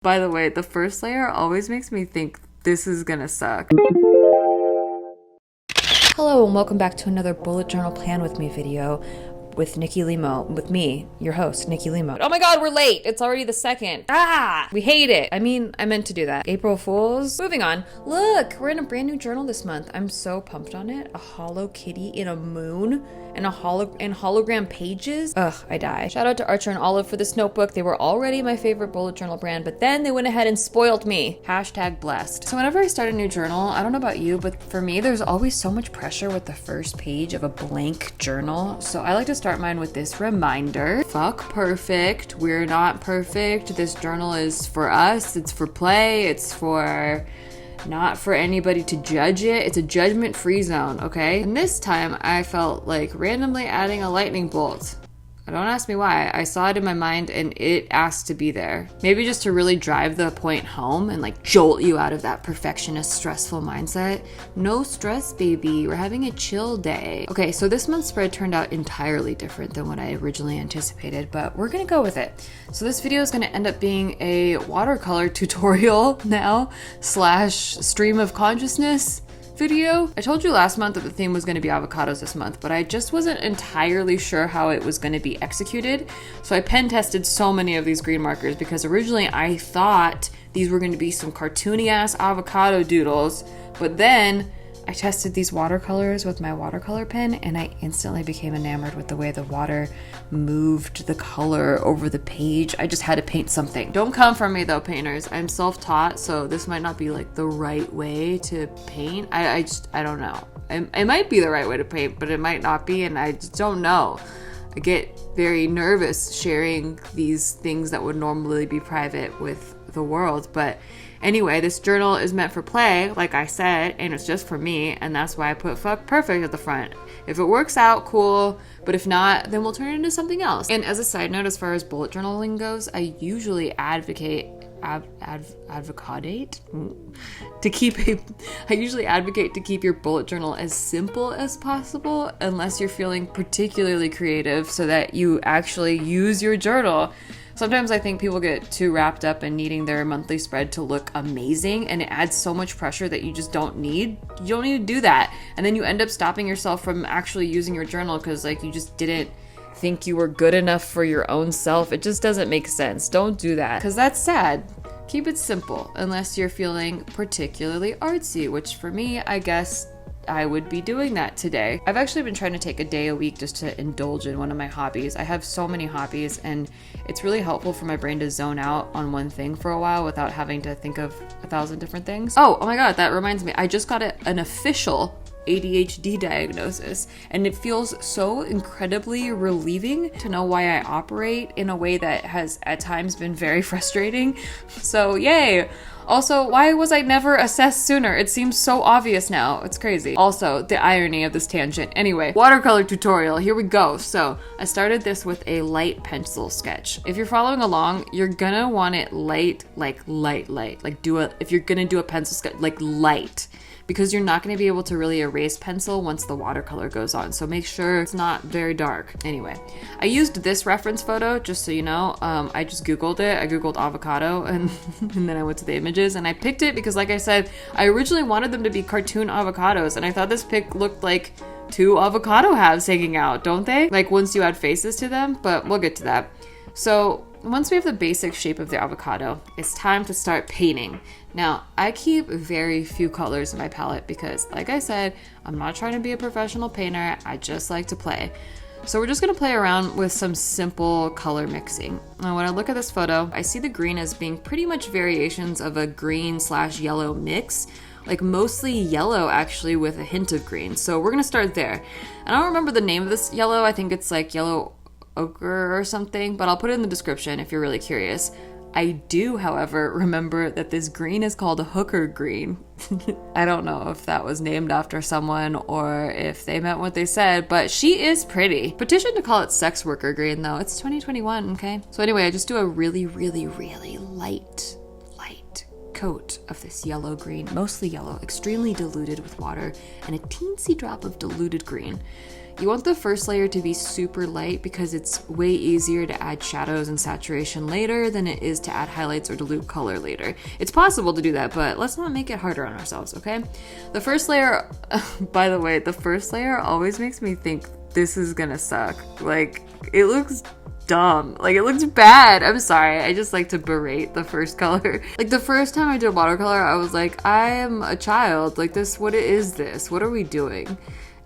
By the way, the first layer always makes me think this is gonna suck. Hello and welcome back to another bullet journal plan with me video with Nikki Limo, with me, your host, Nikki Limo. Oh my god, we're late! It's already the 2nd. We hate it. I meant to do that. April Fools. Moving on. Look, we're in a brand new journal this month. I'm so pumped on it. A hollow kitty in a moon and hologram pages. Ugh, I die. Shout out to Archer and Olive for this notebook. They were already my favorite bullet journal brand, but then they went ahead and spoiled me. Hashtag blessed. So whenever I start a new journal, I don't know about you, but for me, there's always so much pressure with the first page of a blank journal. So I like to start mine with this reminder. Fuck perfect. We're not perfect. This journal is for us. It's for play. It's for not for anybody to judge it. It's a judgment-free zone, okay? And this time I felt like randomly adding a lightning bolt. Don't ask me why. I saw it in my mind and it asked to be there. Maybe just to really drive the point home and like jolt you out of that perfectionist, stressful mindset. No stress, baby. We're having a chill day. Okay, so this month's spread turned out entirely different than what I originally anticipated, but we're gonna go with it. So this video is gonna end up being a watercolor tutorial now / stream of consciousness video. I told you last month that the theme was going to be avocados this month, but I just wasn't entirely sure how it was going to be executed. So I pen tested so many of these green markers because originally I thought these were going to be some cartoony ass avocado doodles, but then I tested these watercolors with my watercolor pen and I instantly became enamored with the way the water moved the color over the page. I just had to paint something. Don't come for me though, painters. I'm self-taught, so this might not be like the right way to paint. I don't know. It might be the right way to paint, but it might not be, and I just don't know. I get very nervous sharing these things that would normally be private with the world, but anyway, this journal is meant for play, like I said, and it's just for me, and that's why I put fuck perfect at the front. If it works out, cool, but if not, then we'll turn it into something else. And as a side note, as far as bullet journaling goes, I usually advocate to keep your bullet journal as simple as possible, unless you're feeling particularly creative, so that you actually use your journal. Sometimes I think people get too wrapped up in needing their monthly spread to look amazing, and it adds so much pressure that you just don't need. You don't need to do that. And then you end up stopping yourself from actually using your journal because like you just didn't think you were good enough for your own self. It just doesn't make sense. Don't do that because that's sad. Keep it simple unless you're feeling particularly artsy, which for me, I guess I would be doing that today. I've actually been trying to take a day a week just to indulge in one of my hobbies. I have so many hobbies and it's really helpful for my brain to zone out on one thing for a while without having to think of 1,000 different things. Oh my god, that reminds me. I just got an official ADHD diagnosis, and it feels so incredibly relieving to know why I operate in a way that has at times been very frustrating. So yay! Also, why was I never assessed sooner? It seems so obvious now. It's crazy. Also, the irony of this tangent. Anyway, watercolor tutorial. Here we go. So I started this with a light pencil sketch. If you're following along, you're gonna want it light. Like if you're gonna do a pencil sketch, like light, because you're not going to be able to really erase pencil once the watercolor goes on. So make sure it's not very dark. Anyway, I used this reference photo, just so you know. I just Googled it. I Googled avocado and then I went to the images and I picked it because, like I said, I originally wanted them to be cartoon avocados, and I thought this pic looked like 2 avocado halves hanging out, don't they? Like once you add faces to them, but we'll get to that. So once we have the basic shape of the avocado, it's time to start painting. Now, I keep very few colors in my palette because, like I said, I'm not trying to be a professional painter. I just like to play. So we're just gonna play around with some simple color mixing. Now, when I look at this photo, I see the green as being pretty much variations of a green/yellow mix, like mostly yellow actually with a hint of green. So we're gonna start there. I don't remember the name of this yellow. I think it's like yellow ochre or something, but I'll put it in the description if you're really curious. I do, however, remember that this green is called a hooker green. I don't know if that was named after someone or if they meant what they said, but she is pretty. Petition to call it sex worker green though. It's 2021, okay? So anyway, I just do a really, really, really light coat of this yellow green, mostly yellow, extremely diluted with water, and a teensy drop of diluted green. You want the first layer to be super light because it's way easier to add shadows and saturation later than it is to add highlights or dilute color later. It's possible to do that, but let's not make it harder on ourselves, okay? The first layer, by the way, the first layer always makes me think this is gonna suck. Like, it looks dumb. Like, it looks bad. I'm sorry. I just like to berate the first color. Like, the first time I did watercolor, I was like, I am a child. Like, what is this? What are we doing?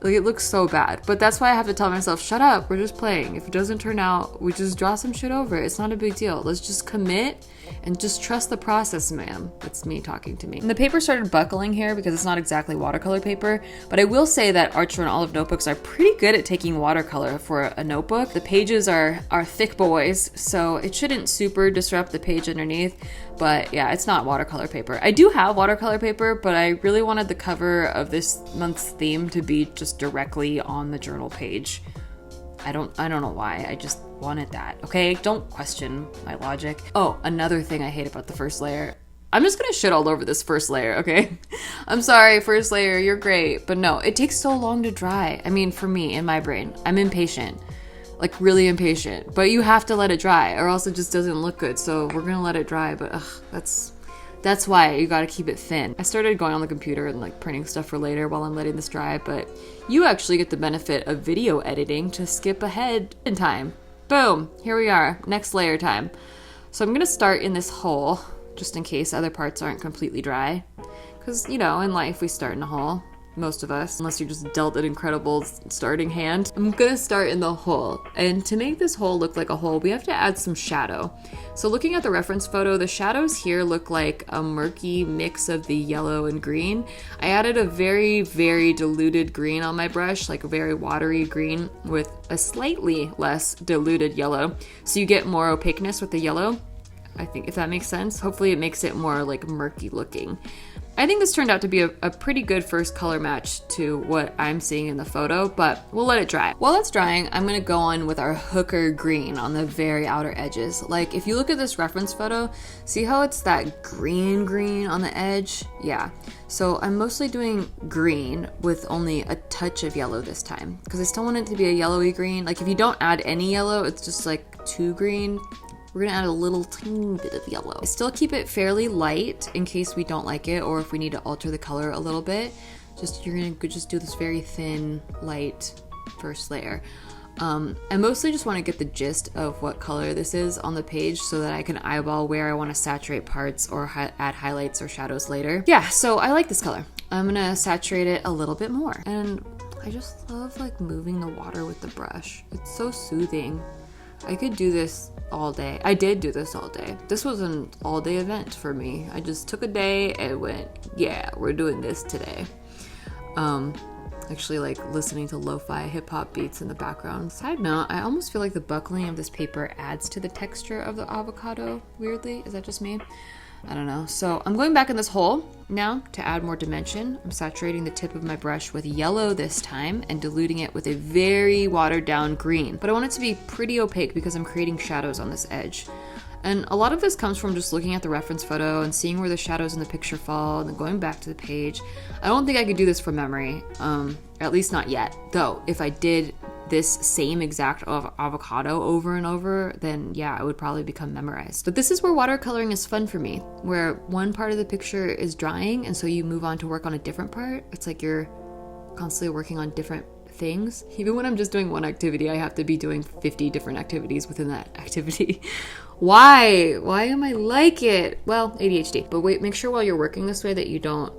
Like, it looks so bad. But that's why I have to tell myself, shut up, we're just playing. If it doesn't turn out, we just draw some shit over it. It's not a big deal. Let's just commit and just trust the process, ma'am. That's me talking to me. And the paper started buckling here because it's not exactly watercolor paper, but I will say that Archer and Olive notebooks are pretty good at taking watercolor for a notebook. The pages are thick boys, so it shouldn't super disrupt the page underneath, but yeah, it's not watercolor paper. I do have watercolor paper, but I really wanted the cover of this month's theme to be just directly on the journal page. I don't know why, I just wanted that, okay? Don't question my logic. Oh, another thing I hate about the first layer. I'm just gonna shit all over this first layer, okay? I'm sorry, first layer, you're great, but no, it takes so long to dry. I mean, for me, in my brain, I'm impatient, like really impatient, but you have to let it dry or else it just doesn't look good, so we're gonna let it dry, but that's why you gotta keep it thin. I started going on the computer and like printing stuff for later while I'm letting this dry, but you actually get the benefit of video editing to skip ahead in time. Boom, here we are, next layer time. So I'm gonna start in this hole, just in case other parts aren't completely dry. Because, you know, in life we start in a hole. Most of us, unless you're just dealt an incredible starting hand. I'm gonna start in the hole, and to make this hole look like a hole, we have to add some shadow. So looking at the reference photo, the shadows here look like a murky mix of the yellow and green. I added a very, very diluted green on my brush, like a very watery green with a slightly less diluted yellow. So you get more opaqueness with the yellow, I think, if that makes sense. Hopefully it makes it more like murky looking. I think this turned out to be a pretty good first color match to what I'm seeing in the photo, but we'll let it dry. While it's drying, I'm gonna go on with our hooker green on the very outer edges. Like, if you look at this reference photo, see how it's that green on the edge? Yeah. So I'm mostly doing green with only a touch of yellow this time, because I still want it to be a yellowy green. Like, if you don't add any yellow, it's just like too green. We're gonna add a little tiny bit of yellow. I still keep it fairly light in case we don't like it or if we need to alter the color a little bit. You're gonna just do this very thin, light first layer. I mostly just wanna get the gist of what color this is on the page so that I can eyeball where I wanna saturate parts or add highlights or shadows later. Yeah, so I like this color. I'm gonna saturate it a little bit more. And I just love like moving the water with the brush. It's so soothing. I could do this all day. I did do this all day. This was an all-day event for me. I just took a day and went, yeah, we're doing this today. Actually like listening to lo-fi hip-hop beats in the background. Side note, I almost feel like the buckling of this paper adds to the texture of the avocado, weirdly. Is that just me? I don't know. So I'm going back in this hole now to add more dimension. I'm saturating the tip of my brush with yellow this time and diluting it with a very watered down green. But I want it to be pretty opaque because I'm creating shadows on this edge. And a lot of this comes from just looking at the reference photo and seeing where the shadows in the picture fall and then going back to the page. I don't think I could do this from memory, at least not yet. Though, if I did this same exact avocado over and over, then yeah, it would probably become memorized. But this is where watercoloring is fun for me, where one part of the picture is drying and so you move on to work on a different part. It's like you're constantly working on different things. Even when I'm just doing one activity, I have to be doing 50 different activities within that activity. Why am I like it? Well, ADHD. But wait, make sure while you're working this way that you don't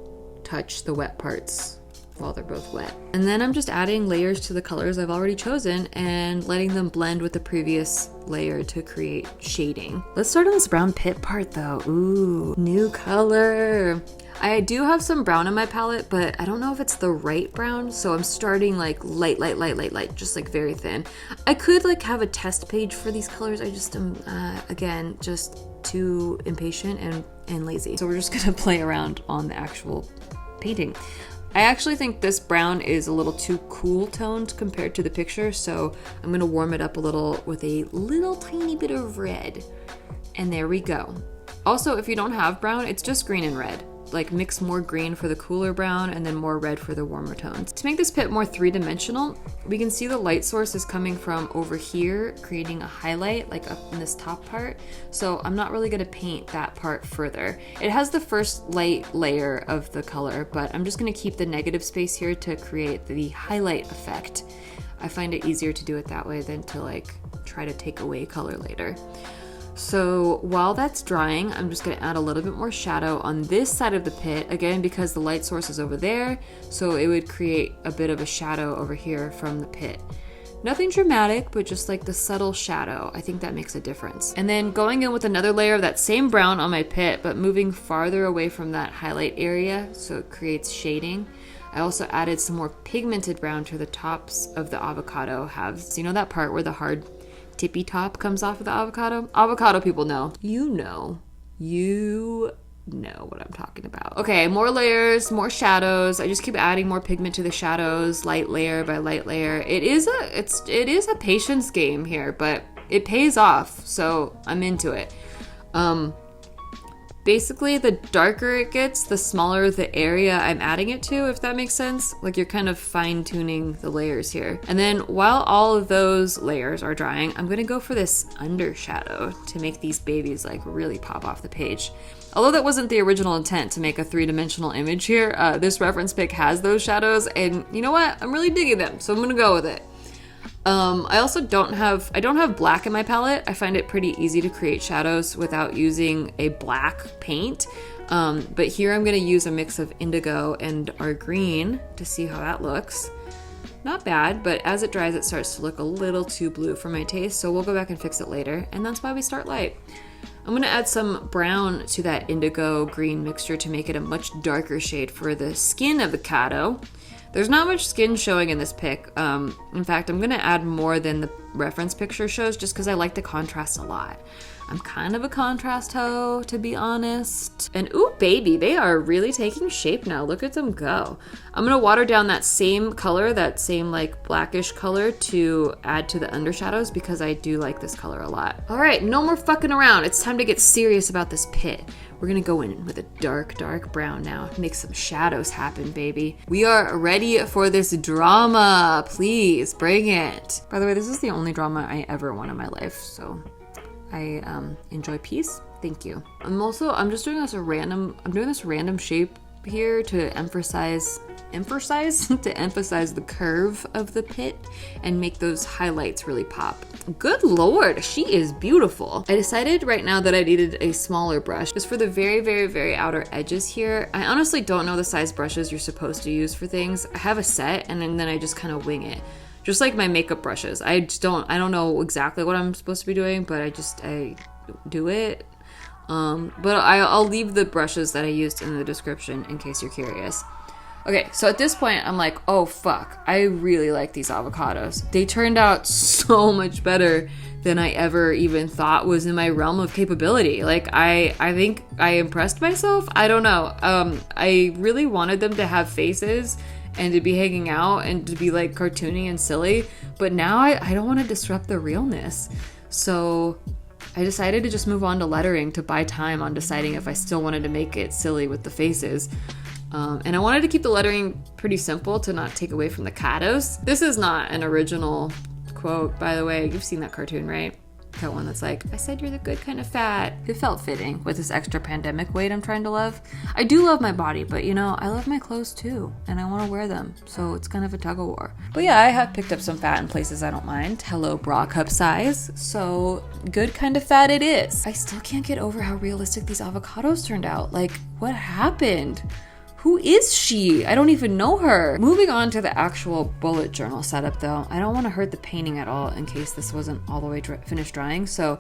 touch the wet parts while they're both wet. And then I'm just adding layers to the colors I've already chosen and letting them blend with the previous layer to create shading. Let's start on this brown pit part though. Ooh, new color. I do have some brown in my palette, but I don't know if it's the right brown, so I'm starting like light, just like very thin. I could like have a test page for these colors. I just am, again, just too impatient and lazy. So we're just gonna play around on the actual painting. I actually think this brown is a little too cool toned compared to the picture, so I'm gonna warm it up a little with a little tiny bit of red. And there we go. Also, if you don't have brown, it's just green and red. like mix more green for the cooler brown and then more red for the warmer tones. To make this pit more three-dimensional, we can see the light source is coming from over here, creating a highlight like up in this top part. So I'm not really gonna paint that part further. It has the first light layer of the color, but I'm just gonna keep the negative space here to create the highlight effect. I find it easier to do it that way than to like try to take away color later. So while that's drying, I'm just gonna add a little bit more shadow on this side of the pit, again, because the light source is over there, so it would create a bit of a shadow over here from the pit. Nothing dramatic, but just like the subtle shadow. I think that makes a difference. And then going in with another layer of that same brown on my pit, but moving farther away from that highlight area, so it creates shading. I also added some more pigmented brown to the tops of the avocado halves. You know that part where the hard tippy top comes off of the avocado? Avocado people know. You know what I'm talking about. Okay, more layers, more shadows. I just keep adding more pigment to the shadows, light layer by light layer. It is a patience game here, but it pays off, so I'm into it. Basically, the darker it gets, the smaller the area I'm adding it to, if that makes sense. Like you're kind of fine-tuning the layers here. And then while all of those layers are drying, I'm gonna go for this undershadow to make these babies like really pop off the page. Although that wasn't the original intent to make a three-dimensional image here, this reference pic has those shadows, and you know what? I'm really digging them, so I'm gonna go with it. I also don't have black in my palette. I find it pretty easy to create shadows without using a black paint. But here I'm gonna use a mix of indigo and our green to see how that looks. Not bad, but as it dries, it starts to look a little too blue for my taste, so we'll go back and fix it later, and that's why we start light. I'm gonna add some brown to that indigo green mixture to make it a much darker shade for the skin of the avocado. There's not much skin showing in this pic. In fact, I'm gonna add more than the reference picture shows just because I like the contrast a lot. I'm kind of a contrast hoe, to be honest. And ooh, baby, they are really taking shape now. Look at them go. I'm gonna water down that same color, that same like blackish color to add to the undershadows because I do like this color a lot. All right, no more fucking around. It's time to get serious about this pit. We're gonna go in with a dark, dark brown now. Make some shadows happen, baby. We are ready for this drama. Please, bring it. By the way, this is the only drama I ever want in my life, so I enjoy peace. Thank you. I'm just doing this random shape here to emphasize the curve of the pit and make those highlights really pop. Good Lord, she is beautiful. I decided right now that I needed a smaller brush just for the very, very, very outer edges here. I honestly don't know the size brushes you're supposed to use for things. I have a set and then I just kind of wing it. Just like my makeup brushes. I don't know exactly what I'm supposed to be doing, but I do it. But I'll leave the brushes that I used in the description in case you're curious. Okay, so at this point, I'm like, oh fuck, I really like these avocados. They turned out so much better than I ever even thought was in my realm of capability. Like, I think I impressed myself. I don't know. I really wanted them to have faces and to be hanging out and to be like cartoony and silly, but now I don't want to disrupt the realness. So I decided to just move on to lettering to buy time on deciding if I still wanted to make it silly with the faces. And I wanted to keep the lettering pretty simple to not take away from the kados. This is not an original quote, by the way. You've seen that cartoon, right? That one that's like, I said you're the good kind of fat. It felt fitting with this extra pandemic weight I'm trying to love. I do love my body, but you know, I love my clothes too, and I want to wear them, so it's kind of a tug of war. But yeah, I have picked up some fat in places I don't mind. Hello, bra cup size. So good kind of fat it is. I still can't get over how realistic these avocados turned out. Like, what happened? Who is she? I don't even know her. Moving on to the actual bullet journal setup though, I don't want to hurt the painting at all in case this wasn't all the way finished drying, so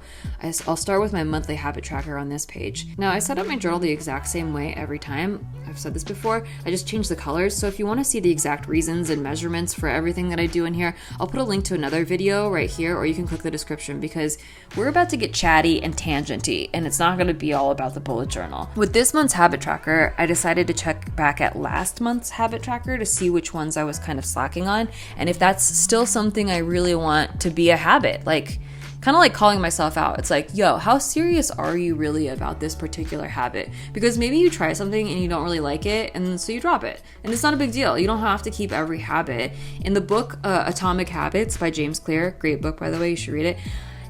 I'll start with my monthly habit tracker on this page. Now I set up my journal the exact same way every time. I've said this before, I just change the colors, so if you want to see the exact reasons and measurements for everything that I do in here, I'll put a link to another video right here, or you can click the description because we're about to get chatty and tangenty, and it's not going to be all about the bullet journal. With this month's habit tracker, I decided to check back at last month's habit tracker to see which ones I was kind of slacking on, and if that's still something I really want to be a habit, like kind of like calling myself out. It's like, yo, how serious are you really about this particular habit? Because maybe you try something and you don't really like it, and so you drop it. And it's not a big deal. You don't have to keep every habit. In the book Atomic Habits by James Clear, great book by the way, you should read it.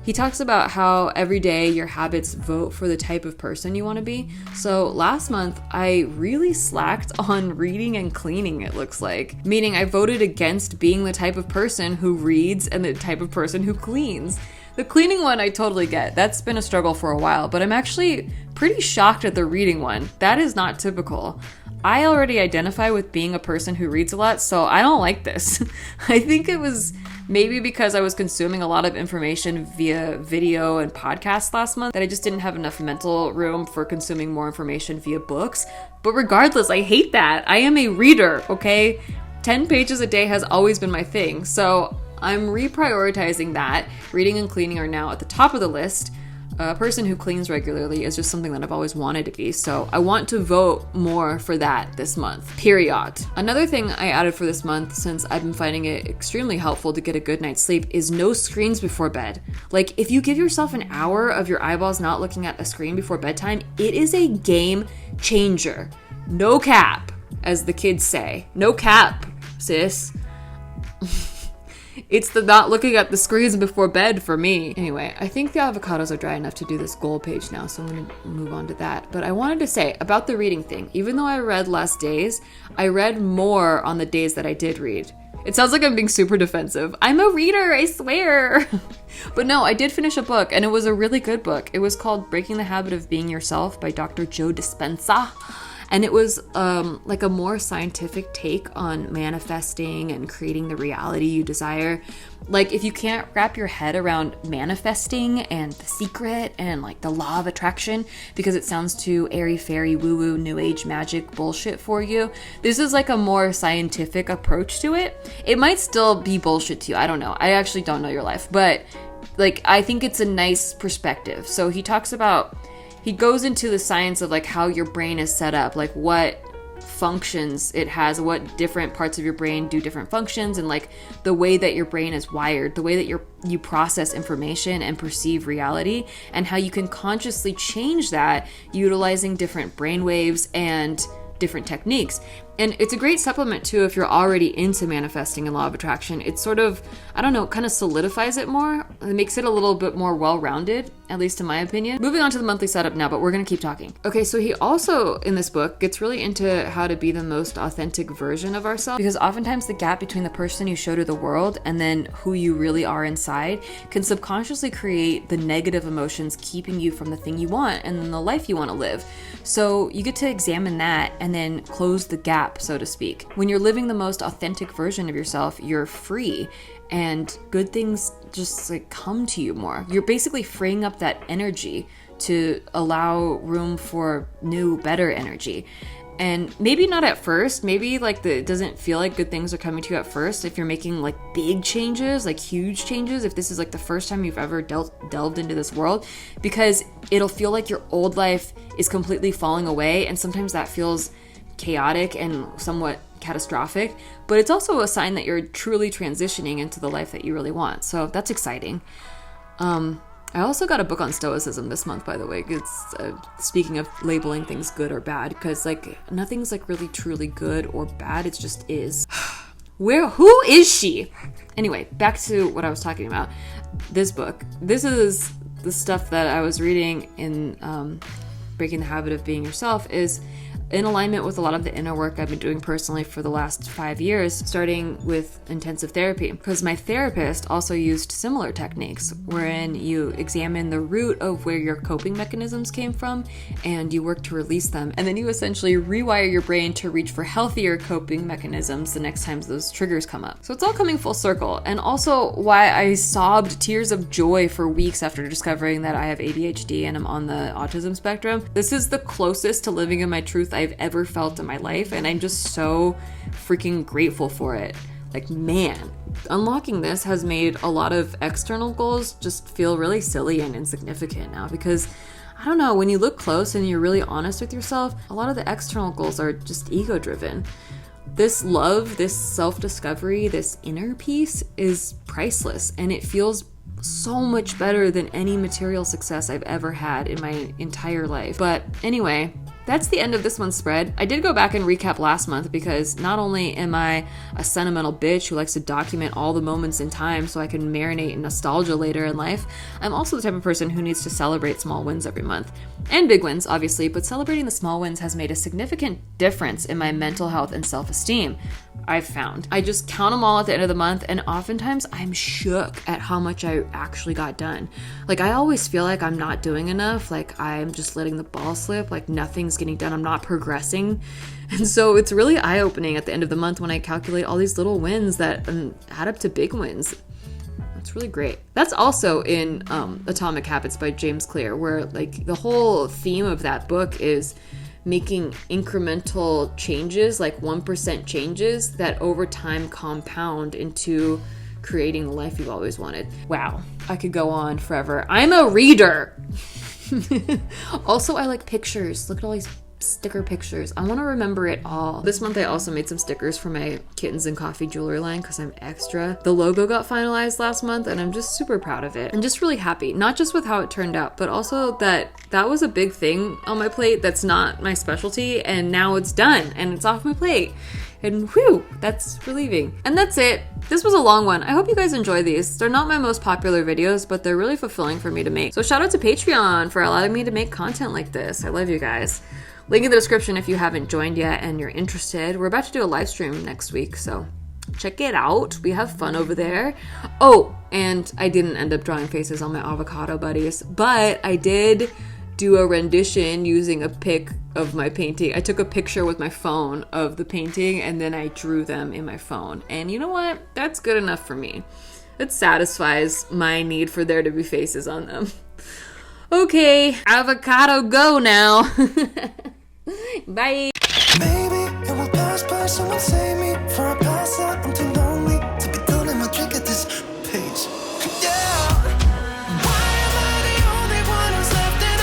He talks about how every day your habits vote for the type of person you want to be. So last month, I really slacked on reading and cleaning, it looks like. Meaning I voted against being the type of person who reads and the type of person who cleans. The cleaning one I totally get. That's been a struggle for a while, but I'm actually pretty shocked at the reading one. That is not typical. I already identify with being a person who reads a lot, so I don't like this. I think it was maybe because I was consuming a lot of information via video and podcasts last month that I just didn't have enough mental room for consuming more information via books. But regardless, I hate that. I am a reader, okay? 10 pages a day has always been my thing, so I'm reprioritizing that. Reading and cleaning are now at the top of the list. A person who cleans regularly is just something that I've always wanted to be, so I want to vote more for that this month, period. Another thing I added for this month, since I've been finding it extremely helpful to get a good night's sleep, is no screens before bed. Like, if you give yourself an hour of your eyeballs not looking at a screen before bedtime, it is a game changer. No cap, as the kids say. No cap, sis. It's the not looking at the screens before bed for me. Anyway, I think the avocados are dry enough to do this goal page now, so I'm going to move on to that. But I wanted to say about the reading thing, even though I read less days, I read more on the days that I did read. It sounds like I'm being super defensive. I'm a reader, I swear. But no, I did finish a book, and it was a really good book. It was called Breaking the Habit of Being Yourself by Dr. Joe Dispenza. And it was like a more scientific take on manifesting and creating the reality you desire. Like, if you can't wrap your head around manifesting and The Secret and like the law of attraction because it sounds too airy-fairy, woo-woo, new age magic bullshit for you, this is like a more scientific approach to it. It might still be bullshit to you. I don't know. I actually don't know your life. But like, I think it's a nice perspective. So he goes into the science of like how your brain is set up, like what functions it has, what different parts of your brain do different functions, and like the way that your brain is wired, the way that you process information and perceive reality, and how you can consciously change that utilizing different brain waves and different techniques. And it's a great supplement too if you're already into manifesting and law of attraction. It's sort of, I don't know, kind of solidifies it more. It makes it a little bit more well-rounded, at least in my opinion. Moving on to the monthly setup now, but we're going to keep talking. Okay, so he also, in this book, gets really into how to be the most authentic version of ourselves, because oftentimes the gap between the person you show to the world and then who you really are inside can subconsciously create the negative emotions keeping you from the thing you want and then the life you want to live. So you get to examine that and then close the gap, so to speak. When you're living the most authentic version of yourself, you're free and good things just like come to you more. You're basically freeing up that energy to allow room for new, better energy. And maybe not at first, maybe like it doesn't feel like good things are coming to you at first if you're making like big changes, like huge changes, if this is like the first time you've ever delved into this world, because it'll feel like your old life is completely falling away, and sometimes that feels chaotic and somewhat catastrophic, but it's also a sign that you're truly transitioning into the life that you really want. So that's exciting. I also got a book on stoicism this month, by the way. It's speaking of labeling things good or bad, because like nothing's like really truly good or bad. It just is. Who is she? Anyway, back to what I was talking about. This book. This is the stuff that I was reading in Breaking the Habit of Being Yourself, is in alignment with a lot of the inner work I've been doing personally for the last 5 years, starting with intensive therapy. Because my therapist also used similar techniques, wherein you examine the root of where your coping mechanisms came from, and you work to release them. And then you essentially rewire your brain to reach for healthier coping mechanisms the next time those triggers come up. So it's all coming full circle. And also why I sobbed tears of joy for weeks after discovering that I have ADHD and I'm on the autism spectrum. This is the closest to living in my truth I've ever felt in my life, and I'm just so freaking grateful for it. Like, man, unlocking this has made a lot of external goals just feel really silly and insignificant now, because I don't know, when you look close and you're really honest with yourself, a lot of the external goals are just ego driven. This love, this self-discovery, this inner peace is priceless, and it feels so much better than any material success I've ever had in my entire life. But anyway, that's the end of this month's spread. I did go back and recap last month because not only am I a sentimental bitch who likes to document all the moments in time so I can marinate in nostalgia later in life, I'm also the type of person who needs to celebrate small wins every month. And big wins, obviously, but celebrating the small wins has made a significant difference in my mental health and self-esteem, I've found. I just count them all at the end of the month, and oftentimes I'm shook at how much I actually got done. Like, I always feel like I'm not doing enough, like I'm just letting the ball slip, like nothing's getting done, I'm not progressing. And so it's really eye-opening at the end of the month when I calculate all these little wins that add up to big wins. It's really great. That's also in Atomic Habits by James Clear, where like the whole theme of that book is making incremental changes, like 1% changes that over time compound into creating the life you've always wanted. Wow, I could go on forever. I'm a reader. Also, I like pictures. Look at all these sticker pictures. I want to remember it all. This month I also made some stickers for my Kittens and Coffee jewelry line because I'm extra. The logo got finalized last month and I'm just super proud of it. I'm just really happy, not just with how it turned out, but also that was a big thing on my plate that's not my specialty, and now it's done and it's off my plate. And whew, that's relieving. And that's it. This was a long one. I hope you guys enjoy these. They're not my most popular videos, but they're really fulfilling for me to make. So shout out to Patreon for allowing me to make content like this. I love you guys. Link in the description if you haven't joined yet and you're interested. We're about to do a live stream next week, so check it out. We have fun over there. Oh, and I didn't end up drawing faces on my avocado buddies, but I did do a rendition using a pic of my painting. I took a picture with my phone of the painting and then I drew them in my phone. And you know what? That's good enough for me. It satisfies my need for there to be faces on them. Okay, avocado go now. Bye. Maybe it will pass by, someone save me for a pass out. I'm too